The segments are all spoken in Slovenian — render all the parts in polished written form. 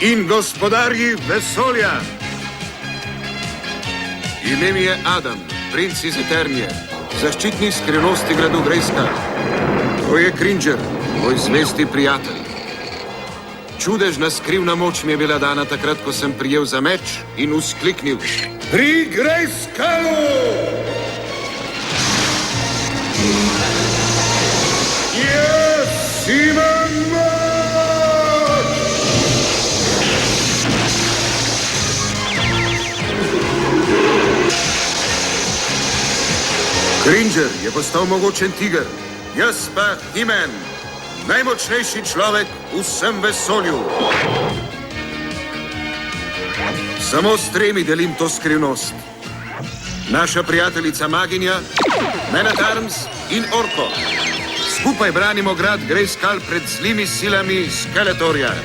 in gospodarji vesolja. Ime mi je Adam, princ iz Eternije, zaščitnik skrivnosti gradu Grejskal. To je Cringer, moj zvesti prijatelj. Čudežna skrivna moč mi je bila dana takrat, ko sem prijel za meč in vzkliknil: Pri Grejskalu! Jaz imam moč! Cringer je postal mogočen tiger, jaz pa He-Man, najmočnejši človek v vsem vesolju. Samo s tremi delim to skrivnost. Naša prijateljica Maginja, Man at Arms in Orko. Skupaj branimo grad Grejskal pred zlimi silami Skeletorja.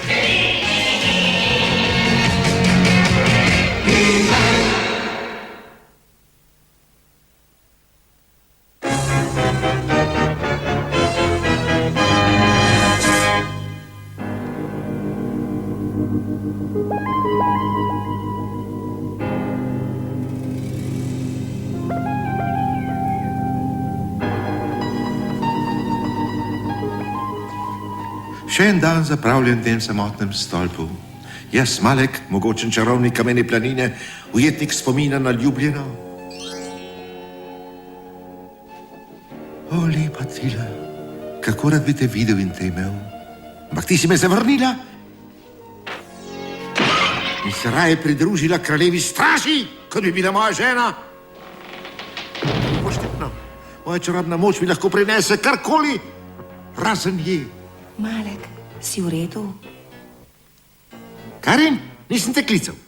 Še en dan zapravljen v tem samotnem stolpu. Jaz, Malek, mogočen čarovnik kamene planine, ujetnik spomina na ljubljeno. O, lepa Tila, kako rad bi te videl in te imel. Ampak ti si me zavrnila in se raje pridružila kraljevi straži, kot bi bila moja žena. Pošteno, moja čarobna moč mi lahko prinese karkoli, razen je. Malek, si v redu? Karin, nisem te klical.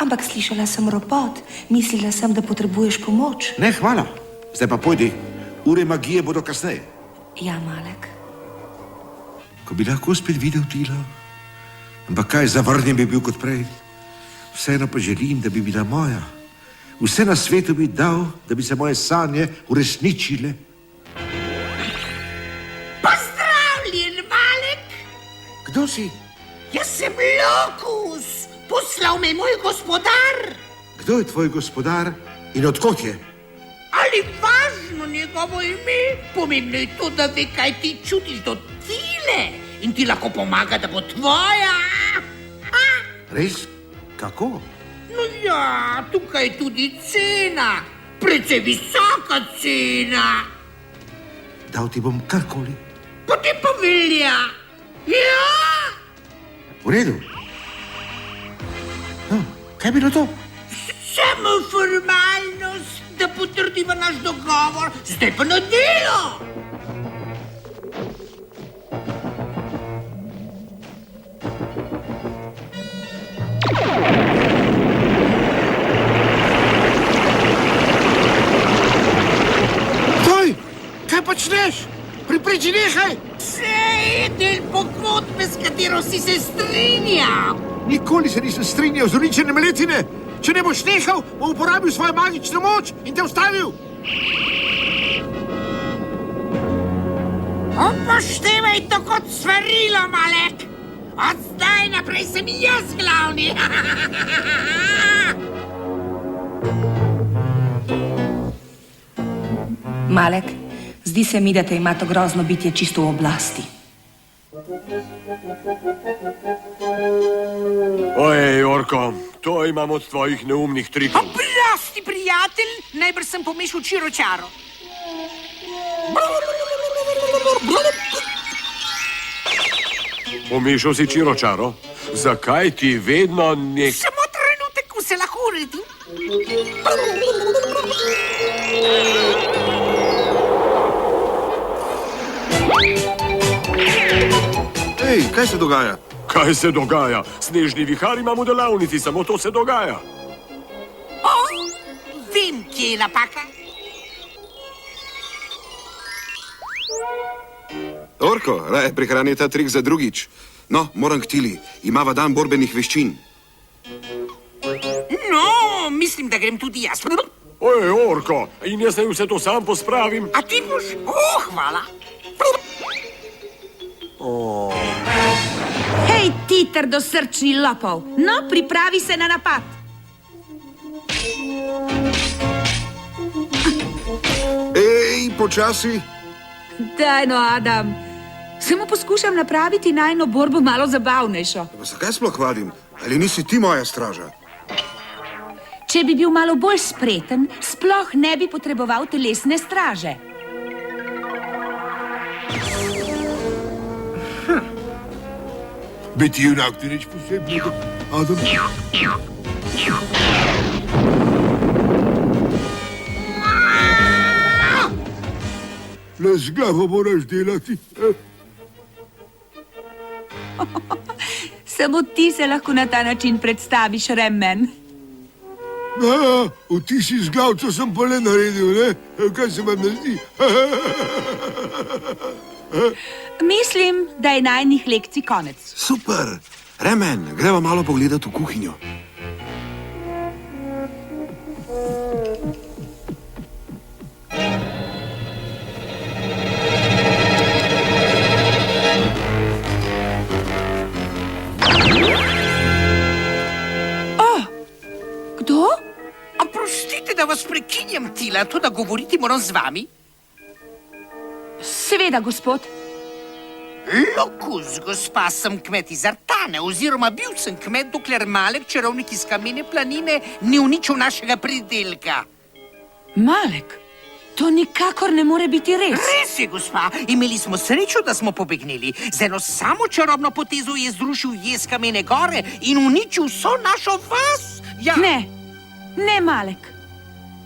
Ampak slišala sem ropot. Mislila sem, da potrebuješ pomoč. Ne, hvala. Zdaj pa pojdi. Ure magije bodo kasneje. Ja, Malek. Ko bi lahko spet videl Tilo. Ampak kaj, zavrnjen bi bil kot prej. Vseeno pa želim, da bi bila moja. Vse na svetu bi dal, da bi se moje sanje uresničile. Kdo si? Jaz sem Lokus, poslal me moj gospodar. Kdo je tvoj gospodar in odkot je? Ali važno njegovo ime? Pomembno je to, da ve, kaj ti čutiš do Tile in ti lahko pomaga, da bo tvoja. Res? Kako? No ja, tukaj je tudi cena, precej visoka cena. Dal ti bom karkoli. Potem pa velja. Ja! V redu. No, kaj je bilo to? Samo formalnost, da potrdiva naš dogovor. Zdaj pa na delo! Stoj! Kaj počneš? Pripriči nehaj! Vse je del pogodbe, s katero si se strinjal. Nikoli se nisem strinjal z uničenjem letine. Če ne boš nehal, bom uporabil svojo magično moč in te ustavil. Upoštevaj to kot svarilo, Malek. Od zdaj naprej sem jaz glavni. Malek, zdi se mi, da te ima to grozno bitje čisto v oblasti. Ojej, Orko, to imam od tvojih neumnih trikov. Oprosti, prijatelj, najbrž sem pomešal čiročaro. Pomešal si čiročaro? Zakaj ti vedno Samo trenutek, ko se lahko uredim. Ej, kaj se dogaja? Kaj se dogaja? Snežni vihar imam v delavnici, samo to se dogaja. O, vem, kje je napaka. Orko, raje prihrani ta trik za drugič. No, moram k Tili. Imava dan borbenih veščin. No, mislim, da grem tudi jaz. Ojej, Orko, in jaz naj vse to sam pospravim? A ti boš? Hvala. Hej, ti trdosrčni lopov, no, pripravi se na napad. Ej, počasi. Daj no, Adam. Samo poskušam napraviti najino borbo malo zabavnejšo. Pa zakaj sploh vadim? Ali nisi ti moja straža? Če bi bil malo bolj spreten, sploh ne bi potreboval telesne straže. Biti junak ti nič posebnega, Adam? Le z glavo moraš delati. Samo ti se lahko na ta način predstaviš, Remmen. Ti si z glavco sem pa le naredil, ne? Kaj se vam ne zdi? Mislim, da je najnih lekcij konec. Super. Remen, greva malo pogledati v kuhinjo. Kdo? Oprostite, da vas prekinjam, Tila, to da govoriti moram z vami. Seveda, gospod. Lokus, gospa, sem kmet iz Artane, oziroma bil sem kmet, dokler Malek, čarovnik iz Kamene planine, ni uničil našega pridelka. Malek, to nikakor ne more biti res. Res je, gospa, imeli smo srečo, da smo pobegnili. Z eno samo čarobno potezo je zrušil jez Kamene gore in uničil vso našo vas. Ja. Ne, Malek.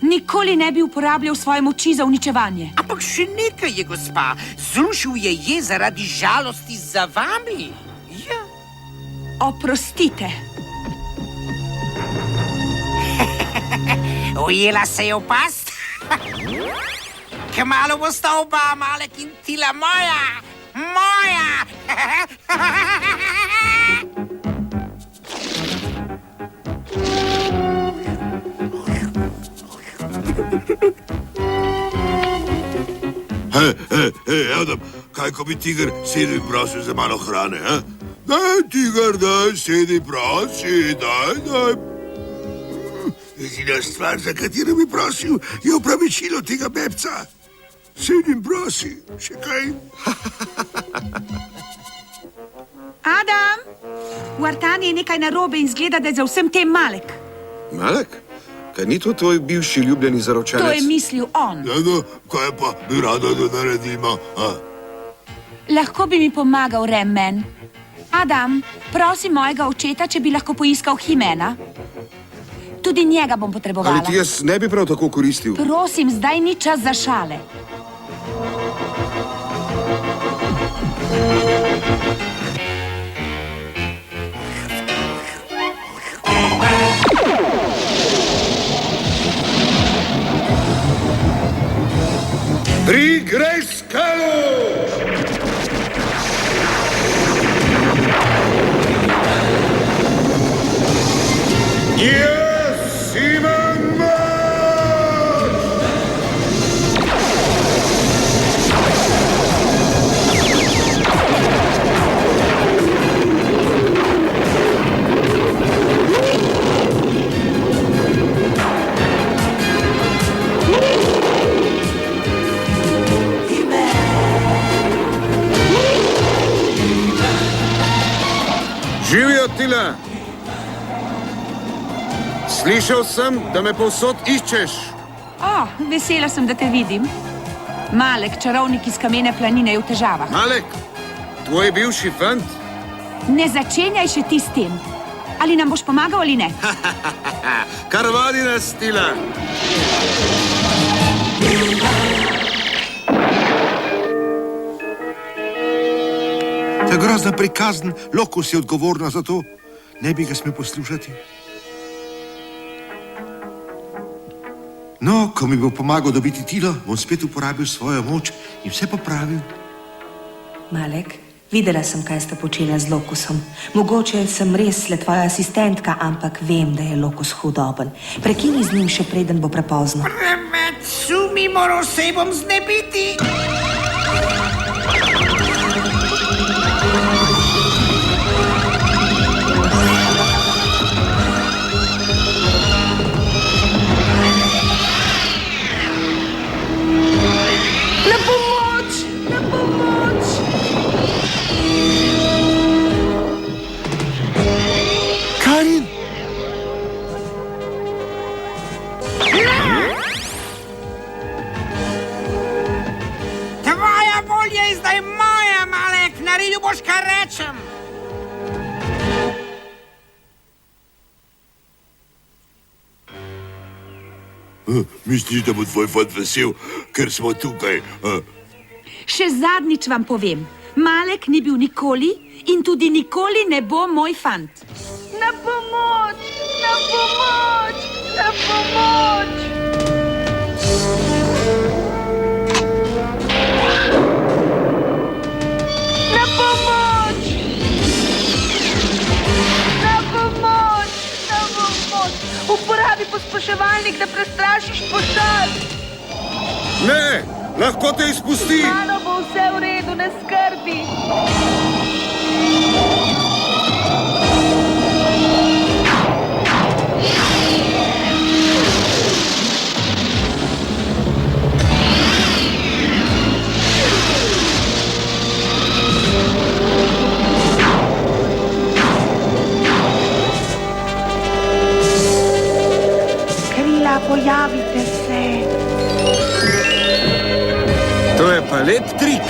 Nikoli ne bi uporabljal svoje moči za uničevanje. Ampak še nekaj je, gospa. Zrušil je jez zaradi žalosti za vami. Ja. Oprostite. Ujela se je v past. Kmalu bosta oba, Malek in Tila, moja. Moja. Hej, Adam, kaj ko bi tiger sedel in prosil za malo hrane, ha? Daj, tiger, daj, sedi, prosi, daj. Edina stvar, za katero bi prosil, je opravičilo tega bebca. Sedi in prosi, še kaj? Adam, v Artani je nekaj narobe in zgleda, da je za vsem tem Malek. Malek? Kaj ni to tvoj bivši ljubljeni zaročenec? To je mislil on. Ja, no, kaj pa bi rada, da naredimo, ha? Lahko bi mi pomagal, Remmen. Adam, prosim mojega očeta, če bi lahko poiskal Himena. Tudi njega bom potrebovala. Ali ti jaz ne bi prav tako koristil? Prosim, zdaj ni čas za šale. Pri Grejskalu! Jaz imam moč! Živijo, Tila! Slišal sem, da me povsod iščeš. Vesela sem, da te vidim. Malek, čarovnik iz Kamene planine, je v težavah. Malek, tvoj bivši fant? Ne začenjaj še ti s tem. Ali nam boš pomagal ali ne? Kar vodi nas, Tila. Ta grozna prikazen, Lokus je odgovorna za to. Ne bi ga smel poslušati. No, ko mi bo pomagal dobiti Tilo, bom spet uporabil svojo moč in vse popravil. Malek, videla sem, kaj sta počela z Lokusom. Mogoče sem res le tvoja asistentka, ampak vem, da je Lokus hudoben. Prekini z njim še preden bo prepozno. Preveč sumi, moral se bom znebiti. Naredil boš, kar rečem. Misliš, da bo tvoj fant vesel, ker smo tukaj? Še zadnjič vam povem, Malek ni bil nikoli in tudi nikoli ne bo moj fant. Na pomoč! Na pomoč! Na pomoč! Na pomoč! Na pomoč! Na pomoč! Uporabi pospeševalnik, da prestrašiš pošast. Ne, lahko te izpusti. Malo bo vse v redu, ne skrbi. Krila, pojavite se. To je pa lep trik.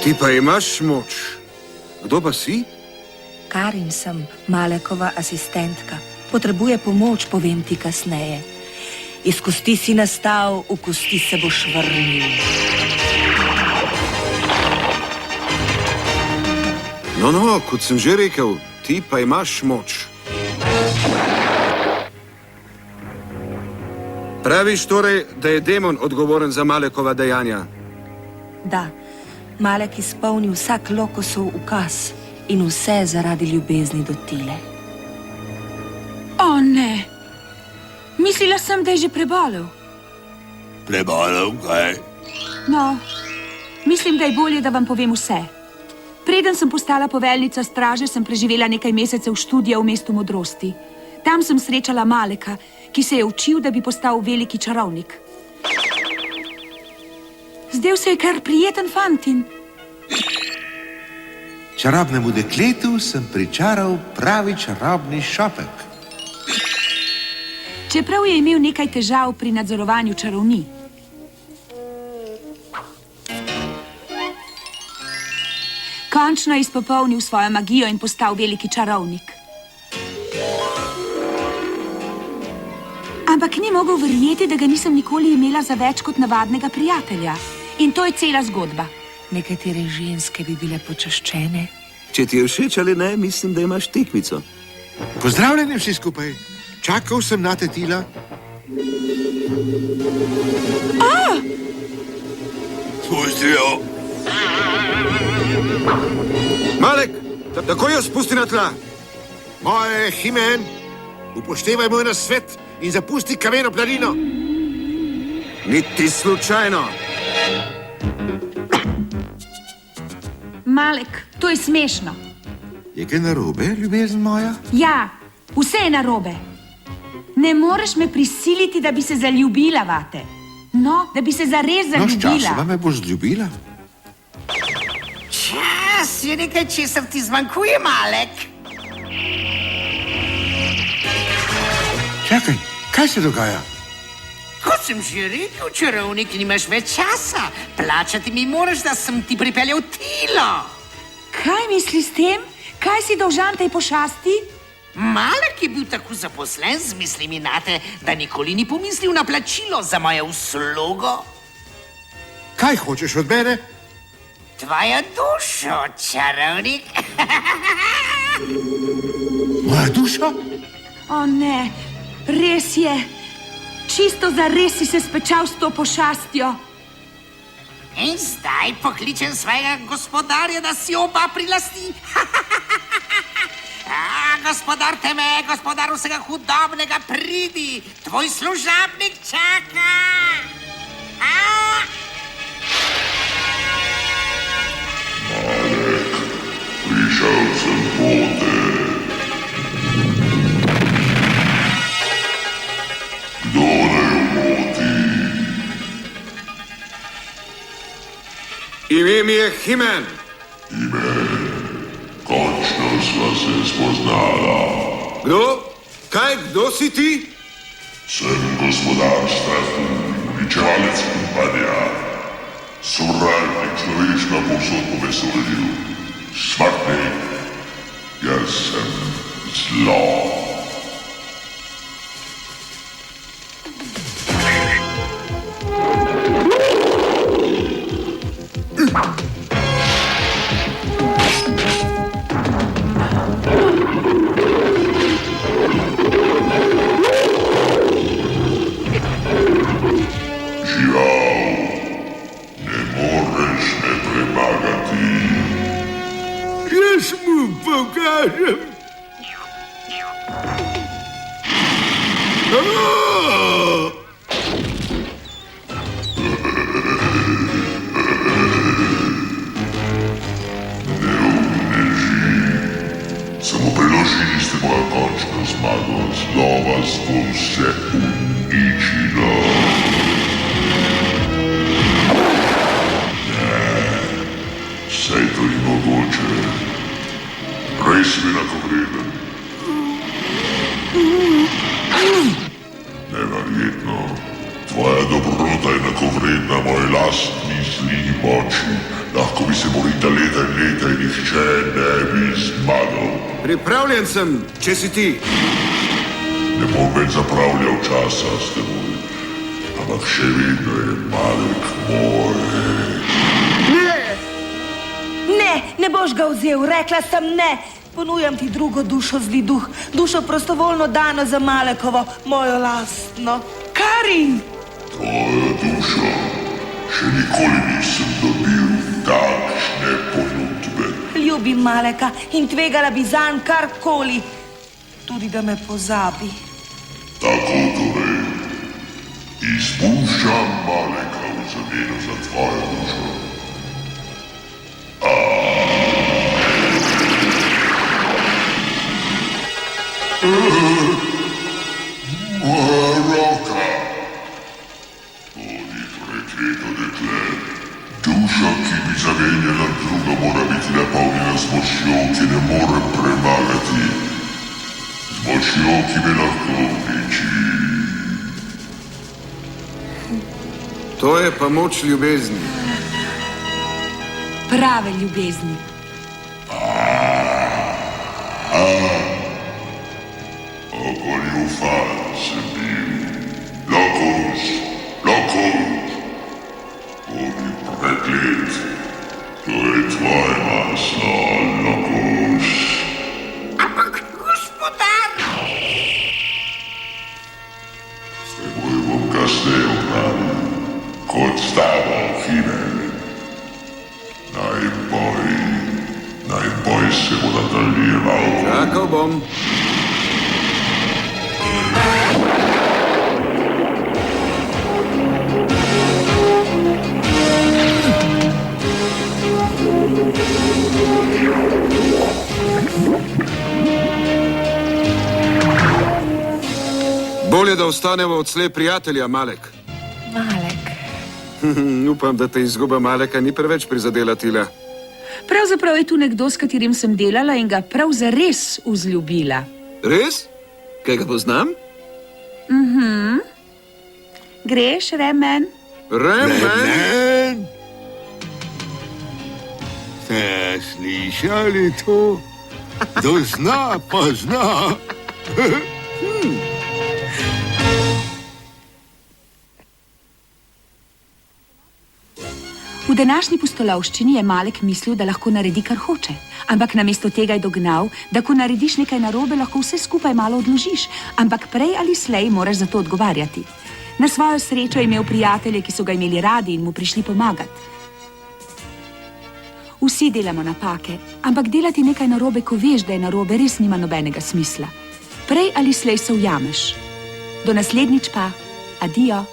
Ti pa imaš moč. Kdo pa si? Karin sem, Malekova asistentka. Potrebuje pomoč, povem ti kasneje. Iz kosti si nastal, v kosti se boš vrnil. No, kot sem že rekel, ti pa imaš moč. Praviš torej, da je demon odgovoren za Malekova dejanja? Da, Malek izpolni vsak Lokosov ukaz in vse zaradi ljubezni do Tile. O ne, mislila sem, da je že prebolel. Prebolel, kaj? No, mislim, da je bolje, da vam povem vse. Preden sem postala poveljnica straže, sem preživela nekaj mesecev študija v mestu modrosti. Tam sem srečala Maleka, ki se je učil, da bi postal veliki čarovnik. Zdel se je kar prijeten fantin. Čarobnemu dekletu sem pričaral pravi čarobni šopek. Čeprav je imel nekaj težav pri nadzorovanju čarovnij. Končno je izpopolnil svojo magijo in postal veliki čarovnik. Ampak ni mogel verjeti, da ga nisem nikoli imela za več kot navadnega prijatelja. In to je cela zgodba. Nekatere ženske bi bile počaščene. Če ti je všeč ali ne, mislim, da imaš tekmico. Pozdravljeni vsi skupaj. Čakal sem na te, Tila. Spustijo. Malek, takoj jo spusti na tla. Moje Himen, upoštevaj moj nasvet in zapusti kameno planino. Niti slučajno. Malek, to je smešno. Je kaj narobe, ljubezen moja? Ja, vse je narobe. Ne moreš me prisiliti, da bi se zaljubila vate. No, da bi se zares No, s zaljubila. časoma me boš zljubila. Čas je nekaj, česar ti zmanjkuje, Malek. Čakaj, kaj se dogaja? Kot sem že rekel, čarovnik, nimaš več časa. Plačati mi moraš, da sem ti pripeljal Tilo. Kaj misliš s tem? Kaj si dolžan tej pošasti? Malek je bil tako zaposlen z mislimi nate, da nikoli ni pomislil na plačilo za mojo uslugo. Kaj hočeš od mene? Tvojo dušo, čarovnik. Moja duša? O ne, res je. Čisto za res si se spečal s to pošastjo. In zdaj pokličem svojega gospodarja, da si oba prilasti. Gospodar teme, gospodar vsega hudobnega, pridi, tvoj služabnik čaka. Prišel sem pote. Kdo naj moti? Ime mi je Himen. Končno sva se spoznala. Kdo? Kaj, kdo si ti? Sem gospodar strahu, uničevalec kumpadja. Sovražnik človečka povsod po vesolju. Smrtnik, jaz sem zlo. Jaz mu pokažem. Samo priložili ste mojo končno zmago, zlo vas bo vse uničilo. Saj to ni mogoče. Res mi enakovreden. Neverjetno. Tvoja dobrota je enakovredna moji lastni zli moči. Lahko bi se borila leta in leta in nihče ne bi zmagal. Pripravljen sem, če si ti. Ne bom več zapravljal časa s teboj. Ampak še vedno je Malek moj. Ne boš ga vzel, rekla sem ne. Ponujam ti drugo dušo, zli duh. Dušo prostovoljno dano za Malekovo, mojo lastno. Karin! Tvojo dušo še nikoli nisem dobil takšne ponudbe. Ljubim Maleka in tvegala bi zanj karkoli. Tudi da me pozabi. Tako torej. Izpuščam Maleka v zameno za tvojo dušo. Moja roka. To ni prekleto dekle. Duša, ki bi zamenjala druga, mora biti napolnjena z močjo, ki ne more premagati. Z močjo, ki me lahko uniči. To je pa moč ljubezni. Prave ljubezni. Okolju fan sem bil. Lokus, lokus. Bodi preklet. To je tvoje maslo, lokus. Ampak, gospodar! S teboj bom kasneje opravil. Kot staro Himen. Najboj se bo nadaljeval. Čakal bom. Bolje, da ostanemo odslej prijatelja, Malek. Malek. Upam, da te izguba Maleka ni preveč prizadela, Tila. Pravzaprav je tu nekdo, s katerim sem delala in ga prav zares vzljubila. Res? Kaj ga poznam? Greš, Remen? Remen? Ste slišali to? Kdo zna, pa zna. V današnji pustolovščini je Malek mislil, da lahko naredi, kar hoče. Ampak namesto tega je dognal, da ko narediš nekaj narobe, lahko vse skupaj malo odložiš, ampak prej ali slej moraš za to odgovarjati. Na svojo srečo je imel prijatelje, ki so ga imeli radi in mu prišli pomagati. Vsi delamo napake, ampak delati nekaj narobe, ko veš, da je narobe, res nima nobenega smisla. Prej ali slej se ujameš. Do naslednjič pa, adijo.